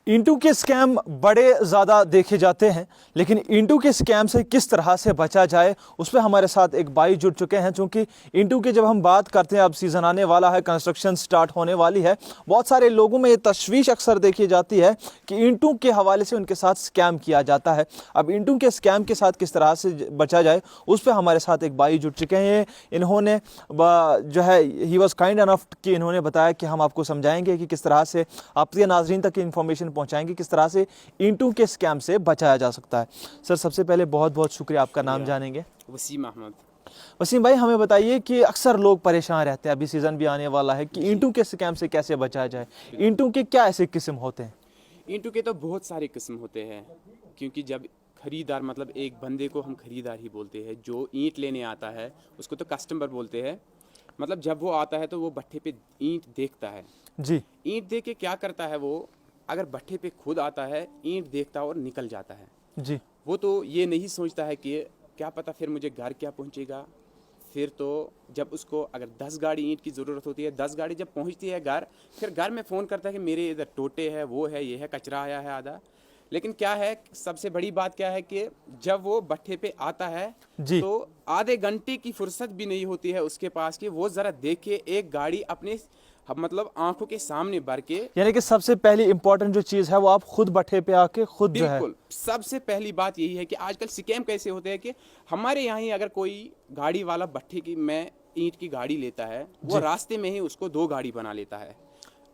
Into के scam बड़े ज़्यादा देखे जाते हैं, लेकिन इंटू के स्कैम से किस तरह से बचा जाए उस पर हमारे साथ एक भाई जुड़ चुके हैं। चूँकि इंटू की जब हम बात करते हैं, अब सीज़न आने वाला है, कंस्ट्रक्शन स्टार्ट होने वाली है, बहुत सारे लोगों में ये तशवीश अक्सर देखी जाती है कि इंटू के हवाले से उनके साथ स्कैम किया जाता है। अब इंटू के स्कैम के साथ किस तरह से बचा जाए उस पर हमारे साथ एक भाई जुड़ चुके हैं। इन्होंने जो है ही वॉज काइंड अनफ कि इन्होंने बताया कि हम आपको समझाएंगे कि किस तरह से आपके नाज़रीन तक इन्फॉर्मेशन पहुंचाएंगे, किस तरह से इंटू के स्कैम से बचाया जा सकता है। सर, सबसे पहले बहुत बहुत शुक्रिया, आपका नाम जानेंगे? वसीम अहमद। वसीम भाई, हमें बताइए कि अक्सर लोग परेशान रहते हैं, अभी सीज़न भी आने वाला है, कि इंटू के स्कैम से कैसे बचाया जाए। इंटू के क्या ऐसे किस्म होते हैं? इंटू के तो बहुत सारे किस्म होते हैं, क्योंकि जब खरीदार, मतलब एक बंदे को हम खरीदार ही बोलते हैं, जो ईंट लेने आता है उसको तो कस्टमर बोलते हैं। मतलब जब वो आता है तो वो भट्ठे पे ईंट देखता है जी। ईंट देख के क्या करता है, वो अगर भट्ठे पे खुद आता है, ईंट देखता है और निकल जाता है। जी। वो तो ये नहीं सोचता है कि क्या पता फिर मुझे घर क्या पहुंचेगा। फिर तो जब उसको अगर 10 गाड़ी ईंट की ज़रूरत होती है, 10 गाड़ी जब पहुंचती है घर, फिर घर में फ़ोन करता है कि मेरे इधर टोटे है, वो है, ये है, कचरा आया है आधा। लेकिन क्या है, सबसे बड़ी बात क्या है कि जब वो भट्ठे पे आता है जी। तो आधे घंटे की फुर्सत भी नहीं होती है उसके पास कि वो ज़रा देखे एक गाड़ी अपने मतलब आंखों के सामने भर के। यानी कि सबसे पहली इंपॉर्टेंट जो चीज़ है वो आप खुद भट्ठे पे आके खुद जो है। बिल्कुल, सबसे पहली बात यही है कि आजकल स्कैम कैसे होते हैं कि हमारे यहाँ ही अगर कोई गाड़ी वाला भट्ठे की में ईंट की गाड़ी लेता है, वो रास्ते में ही उसको 2 गाड़ी बना लेता है।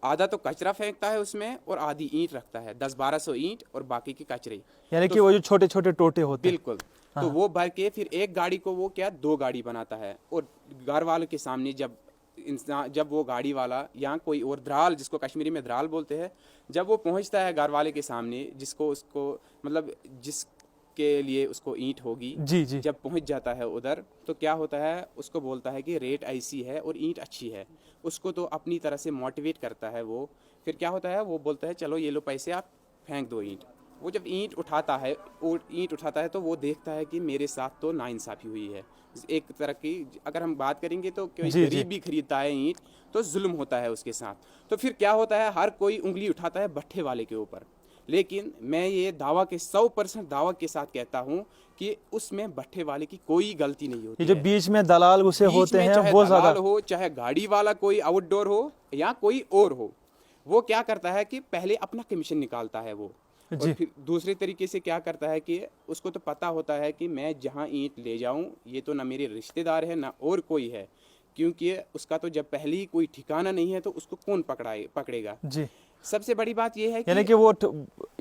आधा तो कचरा फेंकता है उसमें और आधी ईंट रखता है, 10-1200 ईंट और बाकी की कचरे। यानी कि वो जो छोटे छोटे टोटे होते हैं। बिल्कुल। तो वो भर के फिर एक गाड़ी को वो क्या 2 गाड़ी बनाता है, और घर वालों के सामने जब वो गाड़ी वाला या कोई और धराल, जिसको कश्मीरी में धराल बोलते हैं, जब वो पहुंचता है घर वाले के सामने, जिसको उसको मतलब जिसके लिए उसको ईंट होगी, जी जी। जब पहुंच जाता है उधर, तो क्या होता है, उसको बोलता है कि रेट ऐसी है और ईंट अच्छी है। उसको तो अपनी तरह से मोटिवेट करता है वो। फिर क्या होता है, वो बोलता है चलो ये लो पैसे, आप फेंक दो ईंट। वो जब ईंट उठाता है तो वो देखता है कि मेरे साथ तो नाइंसाफ़ी हुई है। एक तरह की अगर हम बात करेंगे तो कोई गरीब भी खरीदता है ईंट तो जुल्म होता है उसके साथ। तो फिर क्या होता है, हर कोई उंगली उठाता है भट्ठे वाले के ऊपर। लेकिन मैं ये दावा के 100% दावा के साथ कहता हूँ कि उसमें भट्ठे वाले की कोई गलती नहीं होती। ये जो बीच में दलाल घुसे होते हैं, चाहे वो दलाल हो, चाहे गाड़ी वाला कोई आउटडोर हो या कोई और हो, वो क्या करता है कि पहले अपना कमीशन निकालता है वो। और फिर दूसरे तरीके से क्या करता है कि उसको तो पता होता है कि मैं जहाँ ईंट ले जाऊँ, ये तो ना मेरे रिश्तेदार है ना और कोई है, क्योंकि उसका तो जब पहले ही कोई ठिकाना नहीं है तो उसको कौन पकड़ेगा। जी। सबसे बड़ी बात ये है यानी कि वो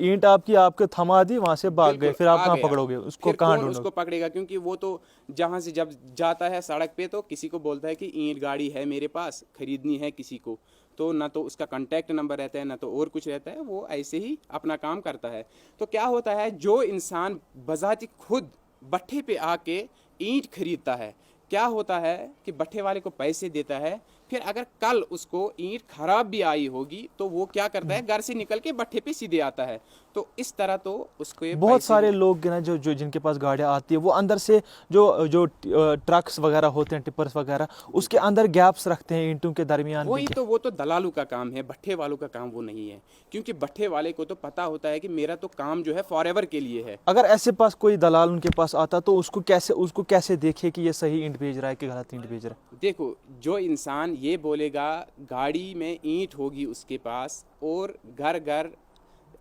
ईंट आपके थमा दी, वहां से भाग गए, फिर आप कहाँ पकड़ोगे उसको, कहाँ ढूंढोगे? उसको पकड़ेगा, क्योंकि वो तो जहाँ से जब जाता है सड़क पे तो किसी को बोलता है कि ईंट गाड़ी है मेरे पास, खरीदनी है किसी को, तो ना तो उसका कांटेक्ट नंबर रहता है ना तो और कुछ रहता है, वो ऐसे ही अपना काम करता है। तो क्या होता है, जो इंसान बजाती खुद भट्ठे पे आके ईंट खरीदता है, क्या होता है कि भट्ठे वाले को पैसे देता है, फिर अगर कल उसको ईंट खराब भी आई होगी तो वो क्या करता है, घर से निकल के भट्ठे पे सीधे आता है। तो इस तरह तो उसको बहुत सारे लोग ना जो जिनके पास गाड़ियाँ आती है, वो अंदर से जो ट्रक्स वगैरह होते हैं, टिपर्स वगैरह, उसके अंदर गैप्स रखते हैं ईंटों के दरमियान। वो तो दलालू का काम है, भट्ठे वालों का काम वो नहीं है, क्योंकि भट्ठे वाले को तो पता होता है कि मेरा तो काम जो है फॉरएवर के लिए है। अगर ऐसे पास कोई दलाल उनके पास आता तो उसको कैसे देखे कि ये सही ईंट भेज रहा है कि गलत ईंट भेज रहा है? देखो, जो इंसान ये बोलेगा गाड़ी में ईंट होगी उसके पास और घर घर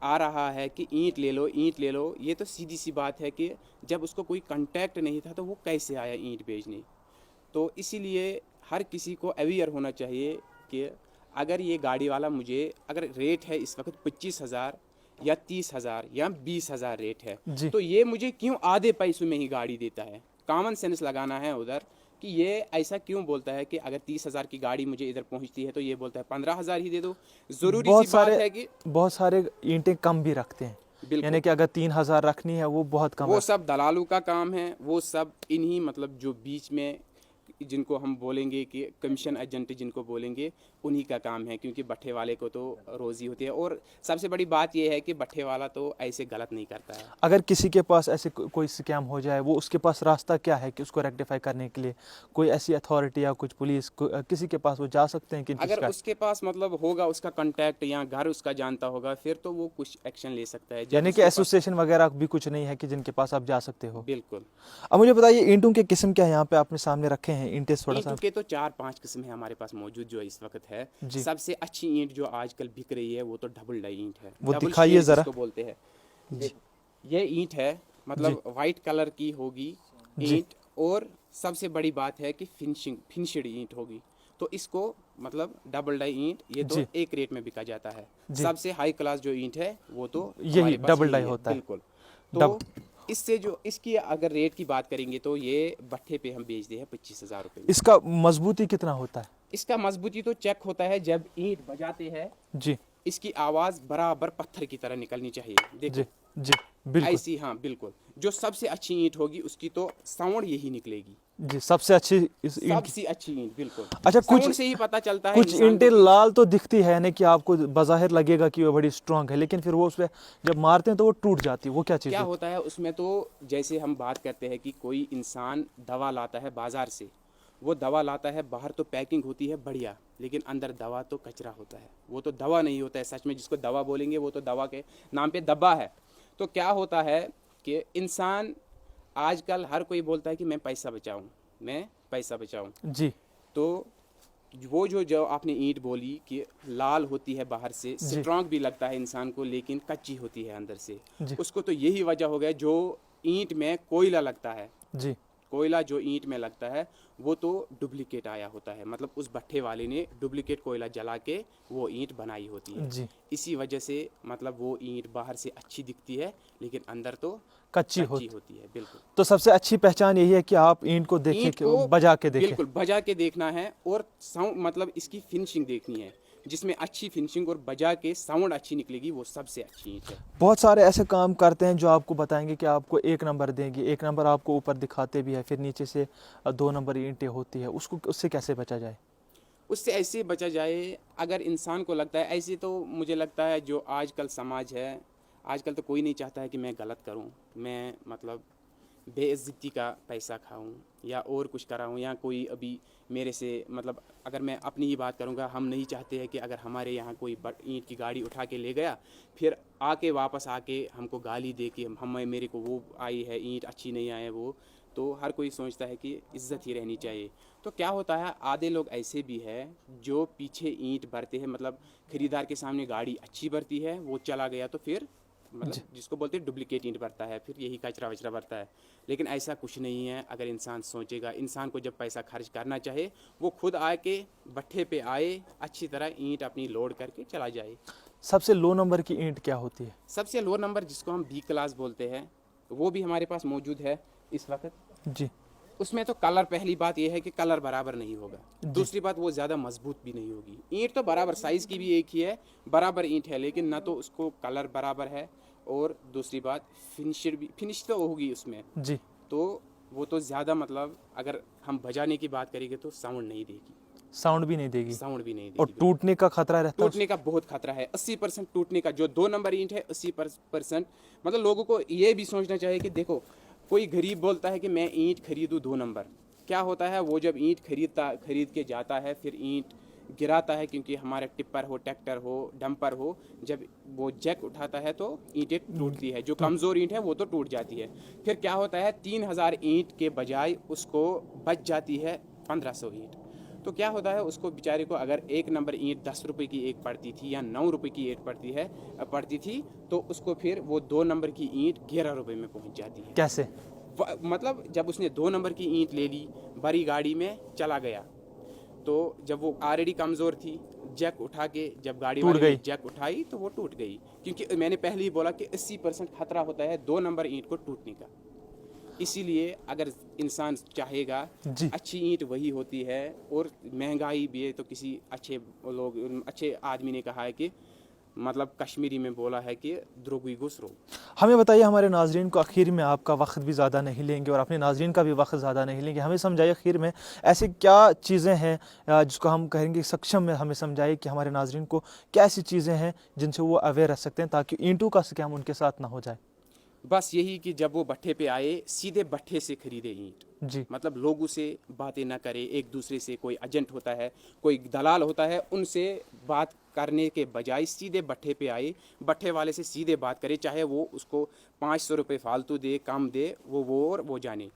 आ रहा है कि ईंट ले लो ईंट ले लो, ये तो सीधी सी बात है कि जब उसको कोई कांटेक्ट नहीं था तो वो कैसे आया ईंट भेजने। तो इसीलिए हर किसी को अवेयर होना चाहिए कि अगर ये गाड़ी वाला मुझे, अगर रेट है इस वक्त 25,000 या 30,000 या 20,000 रेट है, तो ये मुझे क्यों आधे पैसों में ही गाड़ी देता है। कॉमन सेंस लगाना है उधर कि ये ऐसा क्यों बोलता है कि अगर 30,000 की गाड़ी मुझे इधर पहुंचती है तो ये बोलता है 15,000 ही दे दो। जरूरी सी बात है कि बहुत सारे ईंटें कम भी रखते हैं, यानी कि अगर 3,000 रखनी है वो बहुत कम वो सब दलालों का काम है, वो सब इन्हीं मतलब जो बीच में जिनको हम बोलेंगे कि कमीशन एजेंट जिनको बोलेंगे, उन्हीं का काम है, क्योंकि भट्ठे वाले को तो रोज़ी होती है। और सबसे बड़ी बात यह है कि भट्ठे वाला तो ऐसे गलत नहीं करता है। अगर किसी के पास ऐसे कोई स्कैम हो जाए, वो उसके पास रास्ता क्या है कि उसको रेक्टिफाई करने के लिए? कोई ऐसी अथॉरिटी या कुछ पुलिस किसी के पास वो जा सकते हैं कि इनकी अगर शिकायत? उसके पास मतलब होगा उसका कांटेक्ट या घर उसका जानता होगा, फिर तो वो कुछ एक्शन ले सकता है। जब यानी कि उसके पास- एसोसिएशन वगैरह भी कुछ नहीं है कि जिनके पास आप जा सकते हो? बिल्कुल। अब मुझे बताइए, ईंटों के किस्म क्या है यहाँ पे आपने सामने रखे हैं? ईंटें थोड़ा सा। ईंटों के तो 4-5 किस्म है हमारे पास मौजूद जो इस वक्त है। जी। सबसे अच्छी ईंट जो आजकल बिक रही है वो तो डबल डाई ईंट है। वो डबल दिखाइए शेड जरा। जिसको बोलते हैं। ये ईंट है, मतलब वाइट कलर की होगी ईंट, और सबसे बड़ी बात है कि फिनिश्ड ईंट होगी। तो इसको मतलब डबल डाई ईंट ये तो जी। एक रेट में बिका जाता है। जी। सबसे हाई क्लास जो ईंट है वो तो यही हमारे पास डबल यही डाई है। होता है। बिल्कुल। तो इससे जो इसकी अगर रेट की बात करेंगे तो ये भट्ठे पे हम बेचते हैं 25,000 रुपये में। इसका मजबूती कितना होता है? इसका मजबूती तो चेक होता है जब ईंट बजाते हैं, जी इसकी आवाज़ बराबर पत्थर की तरह निकलनी चाहिए। देखो जी जी, बिल्कुल ऐसी, हाँ बिल्कुल। जो सबसे अच्छी ईंट होगी उसकी तो साउंड यही निकलेगी। जी। सबसे अच्छी इस ईंट की। सबसे अच्छी ईंट, बिल्कुल। अच्छा, साउंड कुछ से ही पता चलता है कुछ इंसान ईंटें को। लाल तो दिखती है ना, कि आपको बज़ाहिर लगेगा कि वो बड़ी स्ट्रांग है, लेकिन फिर वो उस पे जब मारते हैं तो वो टूट जाती है। वो क्या चीज़ क्या है? होता है उसमें, तो जैसे हम बात करते हैं कि कोई इंसान दवा लाता है बाजार से, वो दवा लाता है, बाहर तो पैकिंग होती है बढ़िया, लेकिन अंदर दवा तो कचरा होता है। वो तो दवा नहीं होता है सच में, जिसको दवा बोलेंगे वो तो दवा के नाम पे दब्बा है। तो क्या होता है कि इंसान आजकल हर कोई बोलता है कि मैं पैसा बचाऊं, मैं पैसा बचाऊं। जी तो वो जो आपने ईंट बोली कि लाल होती है बाहर से, जी। स्ट्रांग भी लगता है इंसान को, लेकिन कच्ची होती है अंदर से। जी उसको तो यही वजह हो गया, जो ईंट में कोयला लगता है, जी कोयला जो ईंट में लगता है वो तो डुप्लीकेट आया होता है। मतलब उस भट्ठे वाले ने डुप्लीकेट कोयला जला के वो ईंट बनाई होती है। जी। इसी वजह से मतलब वो ईंट बाहर से अच्छी दिखती है, लेकिन अंदर तो कच्ची होती होती। है। बिल्कुल। तो सबसे अच्छी पहचान यही है कि आप ईंट को देखें, ईंट कि को बजा के देखें। बिल्कुल बजा के देखना है, और साउंड मतलब इसकी फिनिशिंग देखनी है, जिसमें अच्छी फिनिशिंग और बजा के साउंड अच्छी निकलेगी, वो सबसे अच्छी ईंट है। बहुत सारे ऐसे काम करते हैं जो आपको बताएंगे कि आपको 1 नंबर देंगे, 1 नंबर आपको ऊपर दिखाते भी है, फिर नीचे से 2 नंबर ईंटें होती है। उससे कैसे बचा जाए? उससे ऐसे बचा जाए, अगर इंसान को लगता है ऐसे, तो मुझे लगता है जो आजकल समाज है, आजकल तो कोई नहीं चाहता है कि मैं गलत करूं, मैं मतलब बेइज्जती का पैसा खाऊं या और कुछ कराऊं, या कोई अभी मेरे से मतलब अगर मैं अपनी ही बात करूंगा, हम नहीं चाहते हैं कि अगर हमारे यहाँ कोई ईंट की गाड़ी उठा के ले गया, फिर आके वापस आके हमको गाली दे के हमें मेरे को वो आई है ईंट अच्छी नहीं आए वो, तो हर कोई सोचता है कि इज्जत ही रहनी चाहिए। तो क्या होता है, आधे लोग ऐसे भी है जो पीछे ईंट भरते हैं, मतलब खरीदार के सामने गाड़ी अच्छी भरती है, वो चला गया तो फिर मतलब जिसको बोलते हैं डुप्लीकेट ईंट भरता है, फिर यही कचरा वचरा भरता है। लेकिन ऐसा कुछ नहीं है। अगर इंसान सोचेगा, इंसान को जब पैसा खर्च करना चाहे, वो खुद आके भट्ठे पे आए, अच्छी तरह ईंट अपनी लोड करके चला जाए। सबसे लो नंबर की ईंट क्या होती है? सबसे लो नंबर जिसको हम बी क्लास बोलते हैं, वो भी हमारे पास मौजूद है इस वक्त। जी उसमें तो कलर, पहली बात यह है कि कलर बराबर नहीं होगा, दूसरी बात वो ज़्यादा मजबूत भी नहीं होगी। ईंट तो बराबर साइज़ की भी एक ही है, बराबर ईंट है, लेकिन ना तो उसको कलर बराबर है, और दूसरी बात फिनिश तो होगी उसमें, जी। तो वो तो ज़्यादा मतलब अगर हम बजाने की बात करेंगे तो साउंड नहीं देगी, साउंड भी नहीं देगी, साउंड भी नहीं और देगी। टूटने का खतरा रहता है। टूटने का बहुत खतरा है, 80% टूटने का। जो 2 नंबर ईंट है 80%, मतलब लोगों को ये भी सोचना चाहिए कि देखो, कोई गरीब बोलता है कि मैं ईंट खरीदूँ 2 नंबर, क्या होता है वो जब ईंट खरीद के जाता है, फिर ईंट गिराता है, क्योंकि हमारे टिप्पर हो, ट्रैक्टर हो, डंपर हो, जब वो जैक उठाता है तो ईंटें टूटती है। जो कमज़ोर ईंट है वो तो टूट जाती है। फिर क्या होता है, 3000 ईंट के बजाय उसको बच जाती है 1500 ईंट। तो क्या होता है, उसको बेचारे को अगर 1 नंबर ईंट 10 रुपये की एक पड़ती थी या 9 रुपये की एक पड़ती थी, तो उसको फिर वो 2 नंबर की ईंट 11 रुपये में पहुंच जाती है। कैसे? मतलब जब उसने 2 नंबर की ईंट ले ली, बड़ी गाड़ी में चला गया, तो जब वो ऑलरेडी कमज़ोर थी, जैक उठा के जब गाड़ी टूट वाले गई। ने जैक उठाई तो वो टूट गई। क्योंकि मैंने पहले ही बोला कि 80% खतरा होता है 2 नंबर ईंट को टूटने का। इसीलिए अगर इंसान चाहेगा, जी। अच्छी ईंट वही होती है, और महंगाई भी है, तो किसी अच्छे आदमी ने कहा है कि मतलब कश्मीरी में बोला है कि द्रोगी गुसरो। हमें बताइए, हमारे नाजरीन को आखिर में, आपका वक्त भी ज़्यादा नहीं लेंगे और अपने नाजरीन का भी वक्त ज़्यादा नहीं लेंगे, हमें समझाइए आखिर में ऐसी क्या चीज़ें हैं जिसको हम कहेंगे सक्षम में, हमें समझाइए कि हमारे नाजरीन को क्या ऐसी चीज़ें हैं जिनसे वो अवेयर रह सकते हैं ताकि ईंटों का स्कैम उनके साथ ना हो जाए। बस यही कि जब वो भट्ठे पे आए सीधे भट्ठे से खरीदे ईंट, जी मतलब लोगों से बातें ना करे, एक दूसरे से, कोई एजेंट होता है, कोई दलाल होता है, उनसे बात करने के बजाय सीधे भट्ठे पे आए, भट्ठे वाले से सीधे बात करे, चाहे वो उसको 500 रुपये फालतू दे, कम दे, वो और वो जाने।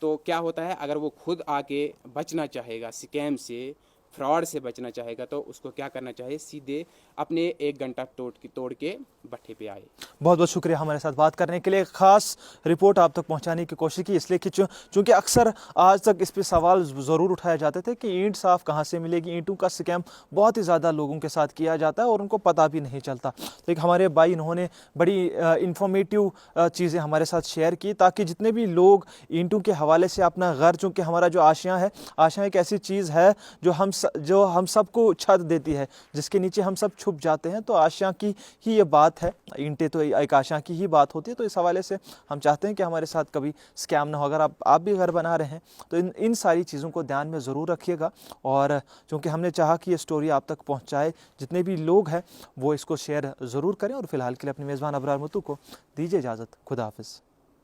तो क्या होता है, अगर वो खुद आके बचना चाहेगा स्कैम से, फ्रॉड से बचना चाहेगा, तो उसको क्या करना चाहिए, सीधे अपने 1 घंटा तोड़ के भट्ठे पे आए। बहुत बहुत शुक्रिया हमारे साथ बात करने के लिए, ख़ास रिपोर्ट आप तक पहुंचाने की कोशिश की, इसलिए कि चूँकि अक्सर आज तक इस पे सवाल ज़रूर उठाए जाते थे कि ईंट साफ़ कहाँ से मिलेगी। ईंटों का स्कैम बहुत ही ज़्यादा लोगों के साथ किया जाता है और उनको पता भी नहीं चलता। तो एक हमारे भाई, इन्होंने बड़ी इंफॉर्मेटिव चीज़ें हमारे साथ शेयर की ताकि जितने भी लोग ईंटों के हवाले से अपना घर, चूँकि हमारा जो आशियाँ है, आशियाँ एक ऐसी चीज़ है जो हम सबको छत देती है, जिसके नीचे हम सब छुप जाते हैं। तो आशियाँ की ही ये बात है, ईंटें तो एक आशा की ही बात होती है। तो इस हवाले से हम चाहते हैं कि हमारे साथ कभी स्कैम ना हो। अगर आप भी घर बना रहे हैं तो इन सारी चीज़ों को ध्यान में ज़रूर रखिएगा। और चूँकि हमने चाहा कि ये स्टोरी आप तक पहुँचाए, जितने भी लोग हैं वो इसको शेयर ज़रूर करें। और फिलहाल के लिए अपने मेज़बान अबरार मुतू को दीजिए इजाज़त। खुदा हाफिज़।